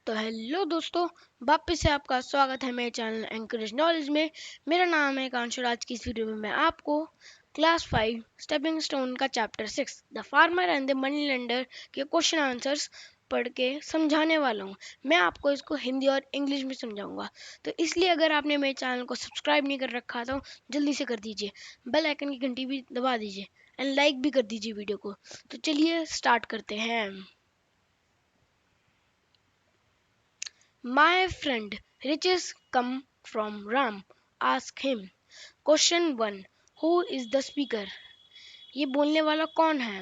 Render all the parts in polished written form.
तो हेलो दोस्तों, वापस से आपका स्वागत है मेरे चैनल एंकरेज नॉलेज में। मेरा नाम है कांशु। आज की इस वीडियो में मैं आपको क्लास 5 स्टेपिंग स्टोन का chapter 6 the farmer and the money lender के क्वेश्चन आंसर्स पढ़ के समझाने वाला हूँ। मैं आपको इसको हिंदी और इंग्लिश में समझाऊंगा, तो इसलिए अगर आपने मेरे चैनल को सब्सक्राइब नहीं कर रखा तो जल्दी से कर दीजिए, बेल आइकन की घंटी भी दबा दीजिए एंड लाइक भी कर दीजिए वीडियो को। तो चलिए स्टार्ट करते हैं। My friend riches come from Ram. Ask him. Question 1. Who is the speaker? ये बोलने वाला कौन है?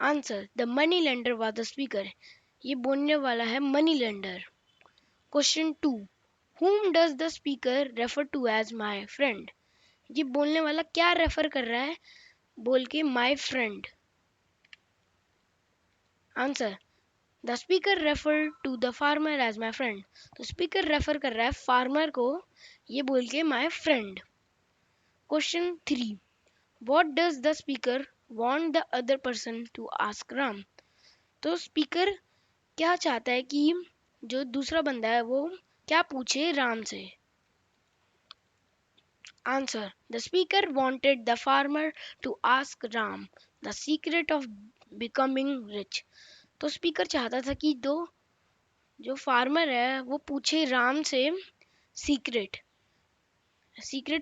Answer. The money lender was the speaker. ये बोलने वाला है money lender. Question 2. Whom does the speaker refer to as my friend? ये बोलने वाला क्या रेफर कर रहा है बोल के my friend? Answer. The speaker referred to the farmer as my friend. तो speaker रेफर कर रहा है farmer को ये बोल के my friend. Question 3. What does the speaker want the other person to ask Ram? तो speaker क्या चाहता है कि जो दूसरा बंदा है वो क्या पूछे राम से? Answer. The speaker wanted the farmer to ask Ram the secret of becoming rich. तो speaker चाहता था कि जो फार्मर है वो पूछे राम से सीक्रेट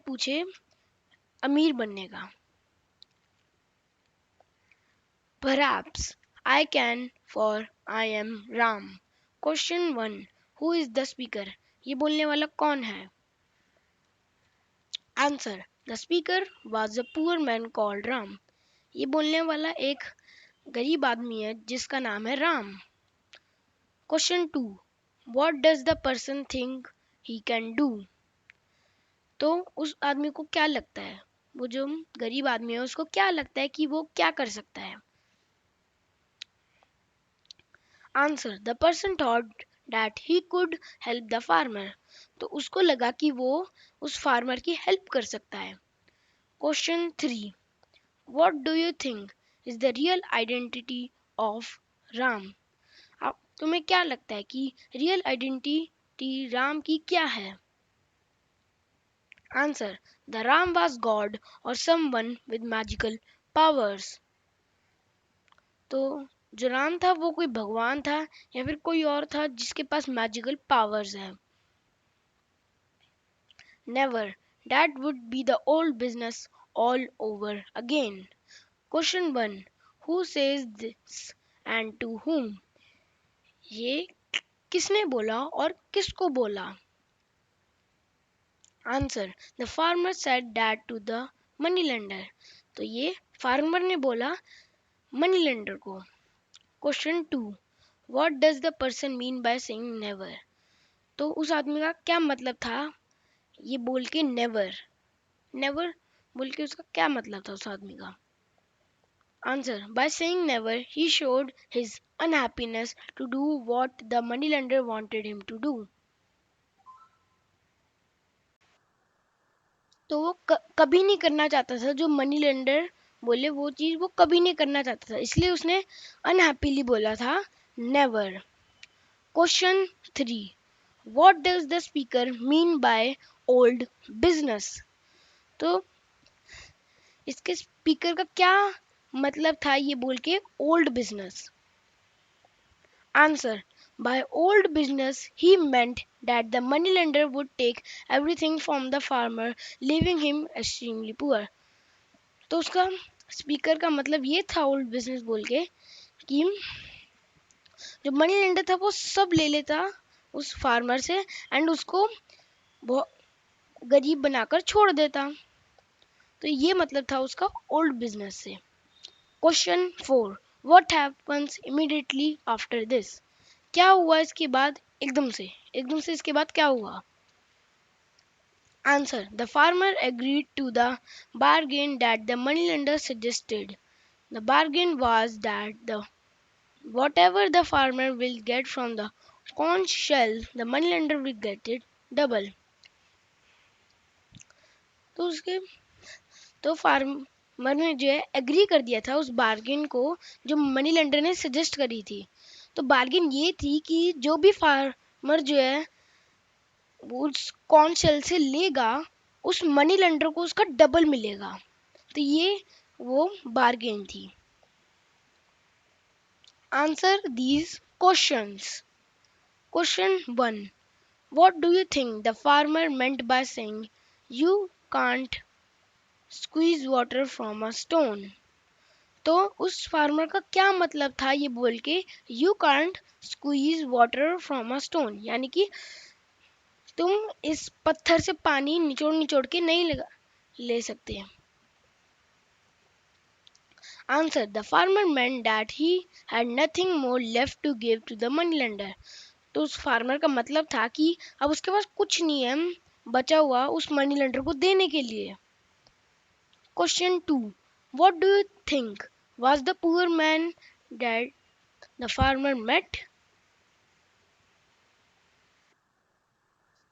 पूछे अमीर बनने का. Perhaps I can, for I am Ram. Question 1. Who is the speaker? ये बोलने वाला कौन है? Answer. The speaker was a poor man called Ram. ये बोलने वाला एक गरीब आदमी है जिसका नाम है Ram. Question 2. What does the person think he can do? तो उस आदमी को क्या लगता है, वो जो गरीब आदमी है उसको क्या लगता है कि वो क्या कर सकता है? Answer. The person thought that he could help the farmer. तो उसको लगा कि वो उस फार्मर की हेल्प कर सकता है. Question 3. What do you think is the real identity of Ram? अब तुम्हें क्या लगता है कि रियल आइडेंटिटी राम की क्या है? Answer. The Ram was God or someone with magical powers. तो जो राम था वो कोई भगवान था या फिर कोई और था जिसके पास मैजिकल पावर्स है. Never. That would be the old business all over again. Question 1. Who says this and to whom? ये किसने बोला और किसको बोला? Answer. The farmer said that to the money lender. तो ये फार्मर ने बोला मनी लेंडर को. Question 2. What does the person mean by saying never? तो उस आदमी का क्या मतलब था ये बोल के नेवर बोल के उसका क्या मतलब था उस आदमी का? Answer. By saying never, he showed his unhappiness to do what the moneylender wanted him to do. तो वो कभी नहीं करना चाहता था जो मनी लेंडर बोले वो चीज वो कभी नहीं करना चाहता था, इसलिए उसने अनहैप्पीली बोला था never. Question 3. What does the speaker mean by old business? तो इसके स्पीकर का क्या मतलब था ये बोल के old business? Answer. By old business, he meant that the moneylender would take everything from the farmer, leaving him extremely poor. तो उसका स्पीकर का मतलब ये था ओल्ड बिजनेस बोल के कि जो मनी लेंडर था वो सब ले लेता उस फार्मर से एंड उसको गरीब बनाकर छोड़ देता. तो ये मतलब था उसका ओल्ड बिजनेस से. Question 4. What happens immediately after this? क्या हुआ इसके बाद एकदम से इसके बाद क्या हुआ? Answer. The farmer agreed to the bargain that the moneylender suggested. The bargain was that whatever the farmer will get from the conch shell, the moneylender will get it double. तो उसके तो फार्मर ने जो है agree कर दिया था उस बार्गेन को जो मनी लेंडर ने सजेस्ट करी थी. तो बार्गेन ये थी कि जो भी फार्मर जो है वो उस कॉर्न शेल से लेगा, उस मनी लेंडर को उसका डबल मिलेगा। तो ये वो बार्गेन थी। Answer these questions. Question 1, what do you think the farmer meant by saying you can't squeeze water from a stone? तो उस फार्मर का क्या मतलब था ये बोल के you can't squeeze water from a stone, यानी कि तुम इस पत्थर से पानी निचोड़ निचोड़ के नहीं ले सकते। Answer, the farmer meant that he had nothing more left to give to the moneylender. तो उस फार्मर का मतलब था कि अब उसके पास कुछ नहीं है बचा हुआ उस मनी लेंडर को देने के लिए। Question 2, what do you think was the poor man that the farmer met?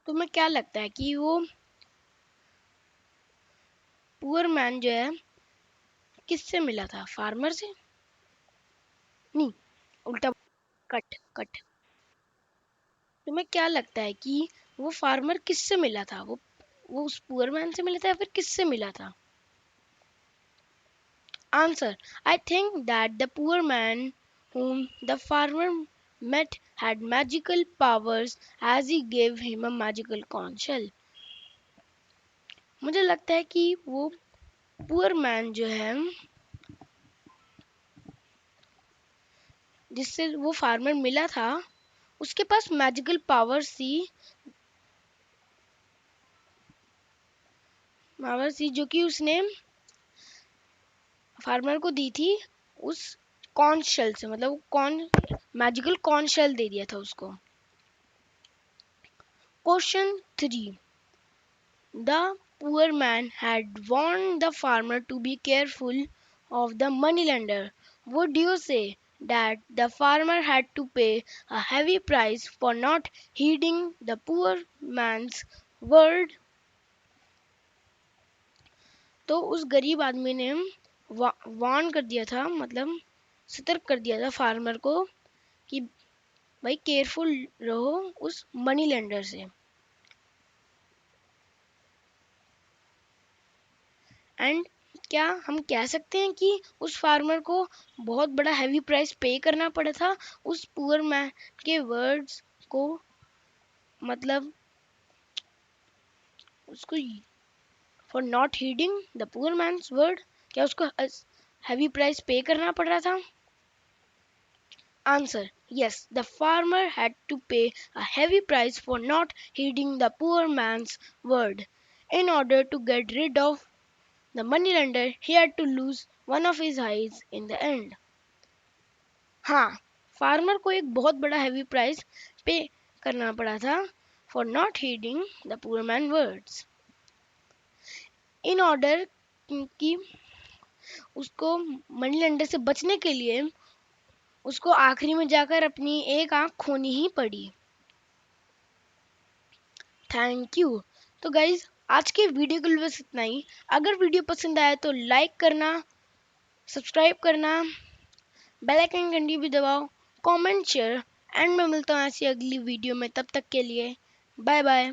तुम्हें क्या लगता है कि वो पुअर मैन जो है किससे मिला था, फार्मर से? नहीं, उल्टा, कट कट। तुम्हें क्या लगता है कि वो फार्मर किससे मिला था, वो उस पुअर मैन से मिला था या फिर किससे मिला था? Answer, I think that the poor man whom the farmer met had magical powers as he gave him a magical conch shell. मुझे लगता है कि वो पुअर मैन जो है जिससे वो फार्मर मिला था उसके पास मैजिकल पावर्स थी जो कि उसने फार्मर को दी थी उस कॉर्न शेल से, मतलब कॉर्न मैजिकल कॉर्न शेल दे दिया था उसको। Question 3, the poor man had warned the farmer to be careful of the moneylender. Would you say that the farmer had to pay a heavy price for not heeding the poor man's word? तो उस गरीब आदमी ने warn कर दिया था, मतलब सतर्क कर दिया था फार्मर को कि भाई केयरफुल रहो उस मनी लेंडर से। एंड क्या हम कह सकते हैं कि उस फार्मर को बहुत बड़ा हैवी प्राइस पे करना पड़ा था उस पुअर मैन के वर्ड्स को, मतलब उसको for not heeding the poor man's word, क्या उसको हैवी प्राइस पे करना पड़ रहा था? Answer, yes, the farmer had to pay a heavy price for not heeding the poor man's word. In order to get rid of the moneylender, he had to lose one of his eyes in the end. हाँ, farmer को एक बहुत बड़ा heavy price pay करना पड़ा था for not heeding the poor man words, in order कि उसको मनी लेंडर से बचने के लिए उसको आखिरी में जाकर अपनी एक आंख खोनी ही पड़ी। Thank you. तो गाइज आज के वीडियो के लिए बस इतना ही। अगर वीडियो पसंद आया तो लाइक करना, सब्सक्राइब करना, बेल आइकन घंटी भी दबाओ, कमेंट शेयर, एंड मैं मिलता हूँ ऐसी अगली वीडियो में। तब तक के लिए बाय बाय।